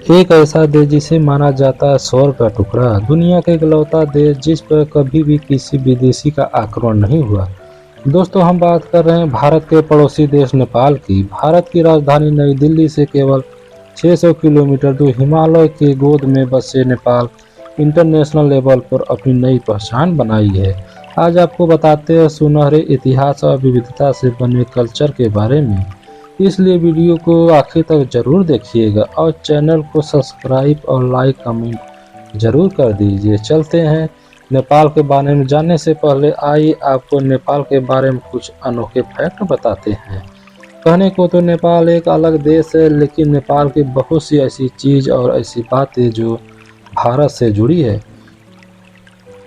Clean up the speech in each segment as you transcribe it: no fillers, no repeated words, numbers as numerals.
एक ऐसा देश जिसे माना जाता है स्वर्ग का टुकड़ा, दुनिया का इकलौता देश जिस पर कभी भी किसी विदेशी का आक्रमण नहीं हुआ। दोस्तों, हम बात कर रहे हैं भारत के पड़ोसी देश नेपाल की। भारत की राजधानी नई दिल्ली से केवल 600 किलोमीटर दूर हिमालय के गोद में बसे नेपाल इंटरनेशनल लेवल पर अपनी नई पहचान बनाई है। आज आपको बताते हैं सुनहरे इतिहास और विविधता से बने कल्चर के बारे में। इसलिए वीडियो को आखिर तक जरूर देखिएगा और चैनल को सब्सक्राइब और लाइक कमेंट जरूर कर दीजिए। चलते हैं नेपाल के बारे में जानने से पहले आइए आपको नेपाल के बारे में कुछ अनोखे फैक्ट बताते हैं। कहने को तो नेपाल एक अलग देश है, लेकिन नेपाल की बहुत सी ऐसी चीज़ और ऐसी बातें जो भारत से जुड़ी है।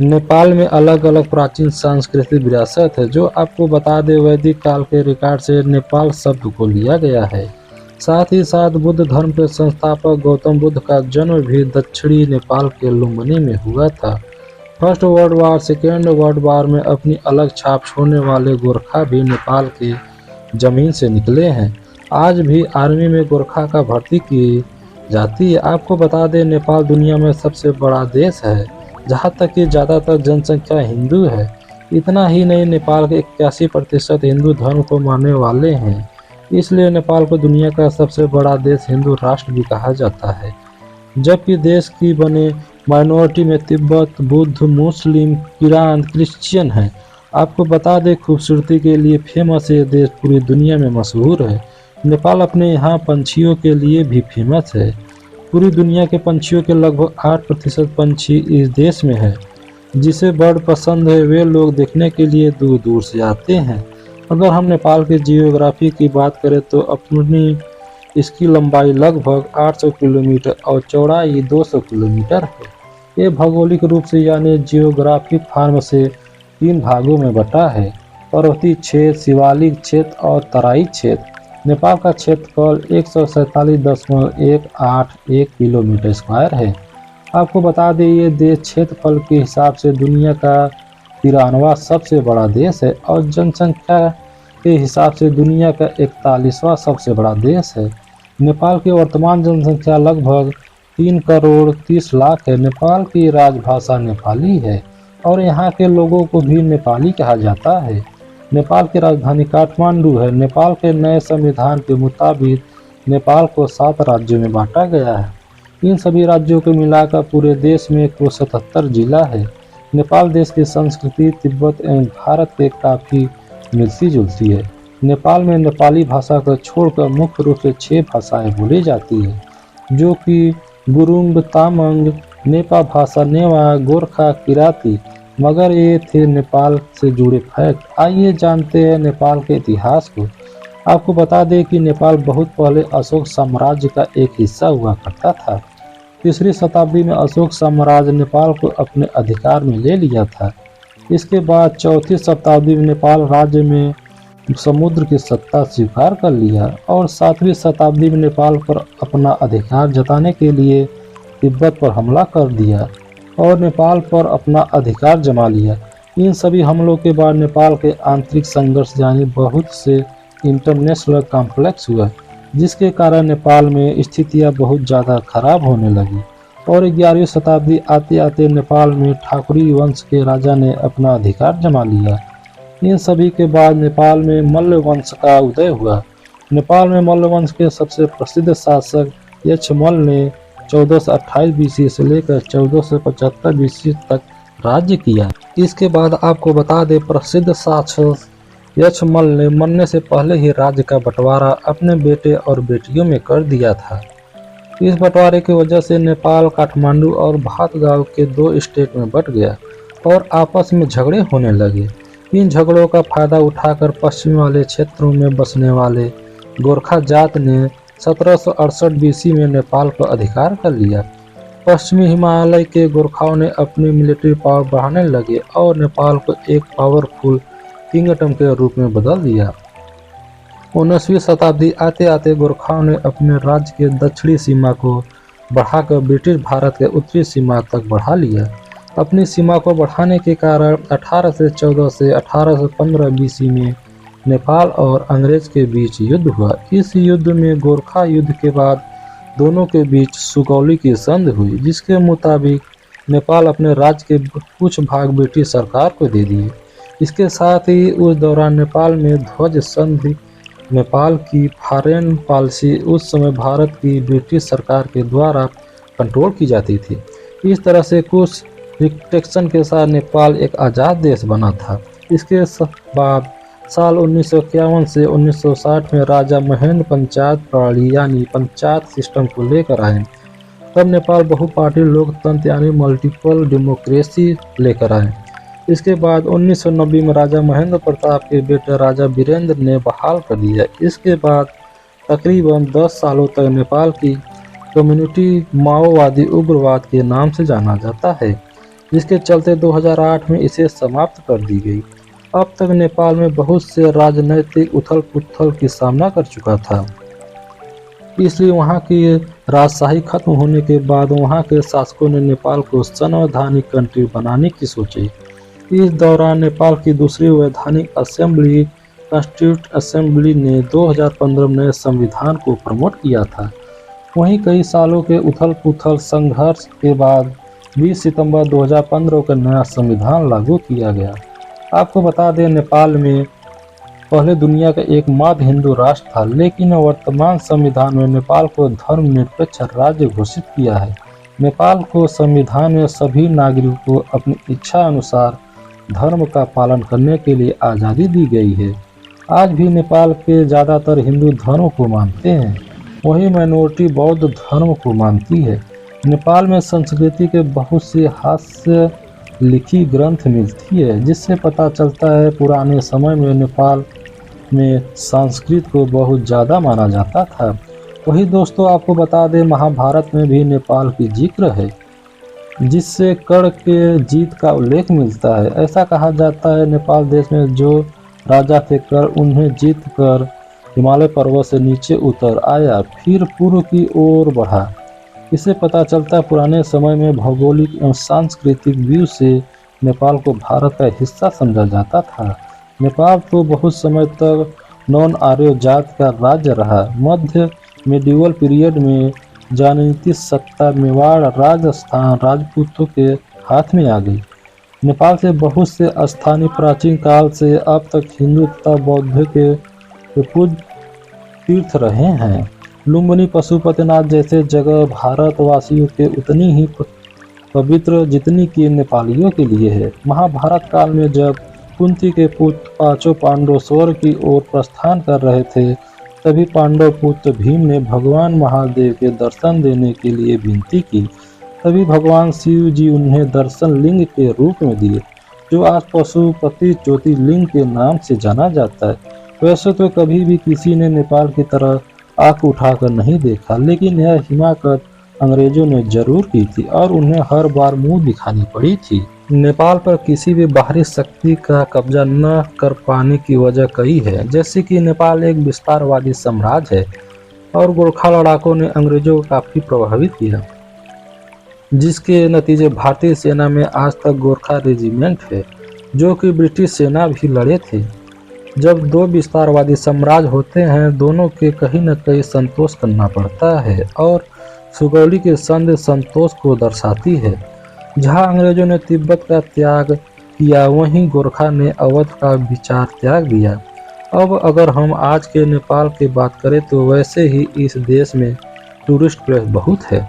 नेपाल में अलग अलग प्राचीन सांस्कृतिक विरासत है। जो आपको बता दें, वैदिक काल के रिकॉर्ड से नेपाल शब्द को लिया गया है। साथ ही साथ बुद्ध धर्म के संस्थापक गौतम बुद्ध का जन्म भी दक्षिणी नेपाल के लुम्बिनी में हुआ था। First world war, second world war में अपनी अलग छाप छोड़ने वाले गोरखा भी नेपाल के जमीन से निकले हैं। आज भी आर्मी में गोरखा का भर्ती की जाती है। आपको बता दें, नेपाल दुनिया में सबसे बड़ा देश है, जहाँ तक कि ज़्यादातर जनसंख्या हिंदू है। इतना ही नहीं, नेपाल के 81% हिंदू धर्म को मानने वाले हैं। इसलिए नेपाल को दुनिया का सबसे बड़ा देश हिंदू राष्ट्र भी कहा जाता है। जबकि देश की बने माइनॉरिटी में तिब्बत, बुद्ध, मुस्लिम, किरान, क्रिश्चियन है। आपको बता दें, खूबसूरती के लिए फेमस ये देश पूरी दुनिया में मशहूर है। नेपाल अपने यहाँ पंछियों के लिए भी फेमस है। पूरी दुनिया के पंछियों के लगभग 8% पंछी इस देश में है। जिसे बर्ड पसंद है वे लोग देखने के लिए दूर दूर से आते हैं। अगर हम नेपाल के जियोग्राफी की बात करें तो अपनी इसकी लंबाई लगभग 800 किलोमीटर और चौड़ाई 200 किलोमीटर है। ये भौगोलिक रूप से यानी जियोग्राफिक फॉर्म से 3 भागों में बटा है: पर्वतीय क्षेत्र, शिवालिक क्षेत्र और तराई क्षेत्र। नेपाल का क्षेत्रफल 147.181 किलोमीटर स्क्वायर है। आपको बता दें, ये देश क्षेत्रफल के हिसाब से दुनिया का 93वां सबसे बड़ा देश है और जनसंख्या के हिसाब से दुनिया का 41वां सबसे बड़ा देश है। नेपाल की वर्तमान जनसंख्या लगभग 3 करोड़ 30 लाख है। नेपाल की राजभाषा नेपाली है और यहाँ के लोगों को भी नेपाली कहा जाता है। नेपाल की राजधानी काठमांडू है। नेपाल के नए संविधान के मुताबिक नेपाल को 7 राज्यों में बांटा गया है। इन सभी राज्यों को मिलाकर पूरे देश में कुल 77 जिला है। नेपाल देश की संस्कृति तिब्बत एवं भारत के काफ़ी मिलती जुलती है। नेपाल में नेपाली भाषा को छोड़कर मुख्य रूप से 6 भाषाएं बोली जाती है, जो कि गुरुङ, तामाङ, नेपा भाषा, नेवा, गोरखा, किराती। मगर ये थे नेपाल से जुड़े फैक्ट। आइए जानते हैं नेपाल के इतिहास को। आपको बता दें कि नेपाल बहुत पहले अशोक साम्राज्य का एक हिस्सा हुआ करता था। 3री शताब्दी में अशोक साम्राज्य नेपाल को अपने अधिकार में ले लिया था। इसके बाद 4वीं शताब्दी में नेपाल राज्य में समुद्र की सत्ता स्वीकार कर लिया और 7वीं शताब्दी में नेपाल पर अपना अधिकार जताने के लिए तिब्बत पर हमला कर दिया और नेपाल पर अपना अधिकार जमा लिया। इन सभी हमलों के बाद नेपाल के आंतरिक संघर्ष यानी बहुत से इंटरनेशनल कॉम्प्लेक्स हुआ, जिसके कारण नेपाल में स्थितियां बहुत ज़्यादा खराब होने लगी और 11वीं शताब्दी आते आते नेपाल में ठाकुरी वंश के राजा ने अपना अधिकार जमा लिया। इन सभी के बाद नेपाल में मल्ल वंश का उदय हुआ। नेपाल में मल्ल वंश के सबसे प्रसिद्ध शासक यक्षमल ने 1428 बीसी से लेकर 1475 बीसी तक राज्य किया। इसके बाद आपको बता दें, प्रसिद्ध शासक यक्षमल ने मरने से पहले ही राज्य का बंटवारा अपने बेटे और बेटियों में कर दिया था। इस बंटवारे की वजह से नेपाल काठमांडू और भातगांव के 2 स्टेट में बंट गया और आपस में झगड़े होने लगे। इन झगड़ों का फायदा उठाकर पश्चिम वाले क्षेत्रों में बसने वाले गोरखा जात ने 1768 बीसी में नेपाल पर अधिकार कर लिया। पश्चिमी हिमालय के गोरखाओं ने अपनी मिलिट्री पावर बढ़ाने लगे और नेपाल को एक पावरफुल किंगडम के रूप में बदल दिया। 19वीं शताब्दी आते आते गोरखाओं ने अपने राज्य के दक्षिणी सीमा को बढ़ाकर ब्रिटिश भारत के उत्तरी सीमा तक बढ़ा लिया। अपनी सीमा को बढ़ाने के कारण 1814 से 1815 बीसी में नेपाल और अंग्रेज के बीच युद्ध हुआ। इस युद्ध में गोरखा युद्ध के बाद दोनों के बीच सुगौली की संधि हुई, जिसके मुताबिक नेपाल अपने राज्य के कुछ भाग ब्रिटिश सरकार को दे दिए। इसके साथ ही उस दौरान नेपाल में ध्वज संधि नेपाल की फॉरेन पॉलिसी उस समय भारत की ब्रिटिश सरकार के द्वारा कंट्रोल की जाती थी। इस तरह से कुछ रिस्ट्रिक्शन के साथ नेपाल एक आज़ाद देश बना था। इसके बाद साल 1951 से 1960 में राजा महेंद्र पंचायत प्रणाली यानी पंचायत सिस्टम को लेकर आए। तब नेपाल बहुपार्टी लोकतंत्र यानी मल्टीपल डेमोक्रेसी लेकर आए। इसके बाद 1990 में राजा महेंद्र प्रताप के बेटे राजा वीरेंद्र ने बहाल कर दिया। इसके बाद तकरीबन 10 सालों तक नेपाल की कम्युनिटी माओवादी उग्रवाद के नाम से जाना जाता है, जिसके चलते 2008 में इसे समाप्त कर दी गई। अब तक नेपाल में बहुत से राजनैतिक उथल-पुथल की सामना कर चुका था, इसलिए वहां की राजशाही खत्म होने के बाद वहां के शासकों ने नेपाल को संवैधानिक कंट्री बनाने की सोची। इस दौरान नेपाल की दूसरी वैधानिक असेंबली कॉन्स्टिट्यूट असेंबली ने 2015 में नए संविधान को प्रमोट किया था। वहीं कई सालों के उथल-पुथल संघर्ष के बाद 20 सितंबर 2015 को नया संविधान लागू किया गया। आपको बता दें, नेपाल में पहले दुनिया का एकमात्र हिंदू राष्ट्र था, लेकिन वर्तमान संविधान में नेपाल को धर्मनिरपेक्ष राज्य घोषित किया है। नेपाल को संविधान में सभी नागरिकों को अपनी इच्छा अनुसार धर्म का पालन करने के लिए आज़ादी दी गई है। आज भी नेपाल के ज़्यादातर हिंदू धर्म को मानते हैं, वही माइनॉरिटी बौद्ध धर्म को मानती है। नेपाल में संस्कृति के बहुत से हास्य लिखी ग्रंथ मिलती है, जिससे पता चलता है पुराने समय में नेपाल में संस्कृत को बहुत ज़्यादा माना जाता था। वही दोस्तों, आपको बता दें, महाभारत में भी नेपाल की जिक्र है, जिससे कर्ण के जीत का उल्लेख मिलता है। ऐसा कहा जाता है नेपाल देश में जो राजा थे कर्ण, उन्हें जीत कर हिमालय पर्वत से नीचे उतर आया, फिर पूर्व की ओर बढ़ा। इससे पता चलता है पुराने समय में भौगोलिक एवं सांस्कृतिक व्यू से नेपाल को भारत का हिस्सा समझा जाता था। नेपाल तो बहुत समय तक नॉन आर्य जात का राज्य रहा। मध्य मेडिवल पीरियड में राजनीतिक सत्ता मेवाड़ राजस्थान राजपूतों के हाथ में आ गई। नेपाल से बहुत से स्थानीय प्राचीन काल से अब तक हिंदू तथा बौद्ध के पूज्य तीर्थ रहे हैं। लुम्बिनी पशुपतिनाथ जैसे जगह भारतवासियों के उतनी ही पवित्र जितनी कि नेपालियों के लिए है। महाभारत काल में जब कुंती के पुत्र पांचों पांडव स्वर्ग की ओर प्रस्थान कर रहे थे, तभी पांडव पुत्र भीम ने भगवान महादेव के दर्शन देने के लिए विनती की। तभी भगवान शिव जी उन्हें दर्शन लिंग के रूप में दिए, जो आज पशुपति ज्योतिर्लिंग के नाम से जाना जाता है। वैसे तो कभी भी किसी ने नेपाल की तरह आंख उठाकर नहीं देखा, लेकिन यह हिमाकत अंग्रेजों ने जरूर की थी और उन्हें हर बार मुंह दिखानी पड़ी थी। नेपाल पर किसी भी बाहरी शक्ति का कब्जा न कर पाने की वजह कई है, जैसे कि नेपाल एक विस्तारवादी साम्राज्य है और गोरखा लड़ाकों ने अंग्रेजों को काफ़ी प्रभावित किया, जिसके नतीजे भारतीय सेना में आज तक गोरखा रेजिमेंट है, जो कि ब्रिटिश सेना भी लड़े थे। जब दो विस्तारवादी साम्राज्य होते हैं, दोनों के कहीं न कहीं संतोष करना पड़ता है और सुगौली की संधि संतोष को दर्शाती है। जहां अंग्रेजों ने तिब्बत का त्याग किया, वहीं गोरखा ने अवध का विचार त्याग दिया। अब अगर हम आज के नेपाल की बात करें तो वैसे ही इस देश में टूरिस्ट प्लेस बहुत है।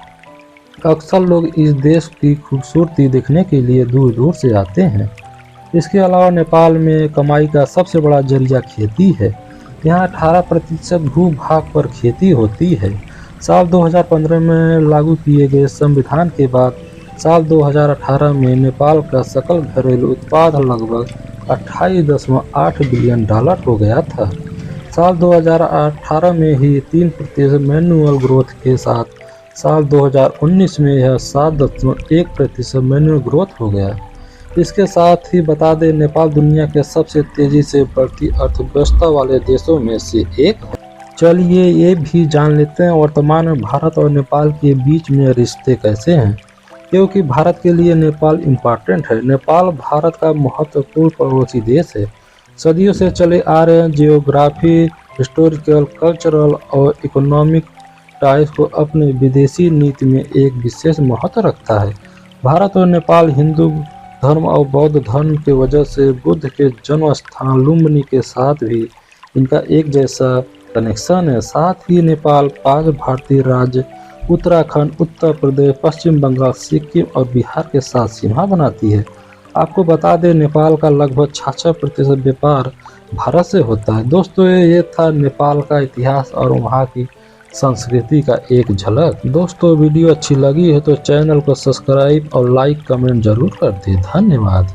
अक्सर लोग इस देश की खूबसूरती देखने के लिए दूर दूर से आते हैं। इसके अलावा नेपाल में कमाई का सबसे बड़ा जरिया खेती है। यहाँ 18% भू-भाग पर खेती होती है। साल 2015 में लागू किए गए संविधान के बाद साल 2018 में नेपाल का सकल घरेलू उत्पाद लगभग 28.8 बिलियन डॉलर हो गया था। साल 2018 में ही 3% मैनुअल ग्रोथ के साथ साल 2019 में यह 7.1% मैनुअल ग्रोथ हो गया। इसके साथ ही बता दें, नेपाल दुनिया के सबसे तेजी से बढ़ती अर्थव्यवस्था वाले देशों में से एक है। चलिए ये भी जान लेते हैं वर्तमान में भारत और नेपाल के बीच में रिश्ते कैसे हैं, क्योंकि भारत के लिए नेपाल इम्पॉर्टेंट है। नेपाल भारत का महत्वपूर्ण पड़ोसी देश है। सदियों से चले आ रहे जियोग्राफी, हिस्टोरिकल, कल्चरल और इकोनॉमिक टाइज को अपने विदेशी नीति में एक विशेष महत्व रखता है। भारत और नेपाल हिंदू धर्म और बौद्ध धर्म की वजह से बुद्ध के जन्म स्थान लुम्बिनी के साथ भी इनका एक जैसा कनेक्शन है। साथ ही नेपाल 5 भारतीय राज्य उत्तराखंड, उत्तर प्रदेश, पश्चिम बंगाल, सिक्किम और बिहार के साथ सीमा बनाती है। आपको बता दें, नेपाल का लगभग 66% व्यापार भारत से होता है। दोस्तों, ये था नेपाल का इतिहास और वहाँ की संस्कृति का एक झलक। दोस्तों, वीडियो अच्छी लगी है तो चैनल को सब्सक्राइब और लाइक कमेंट जरूर कर दें। धन्यवाद।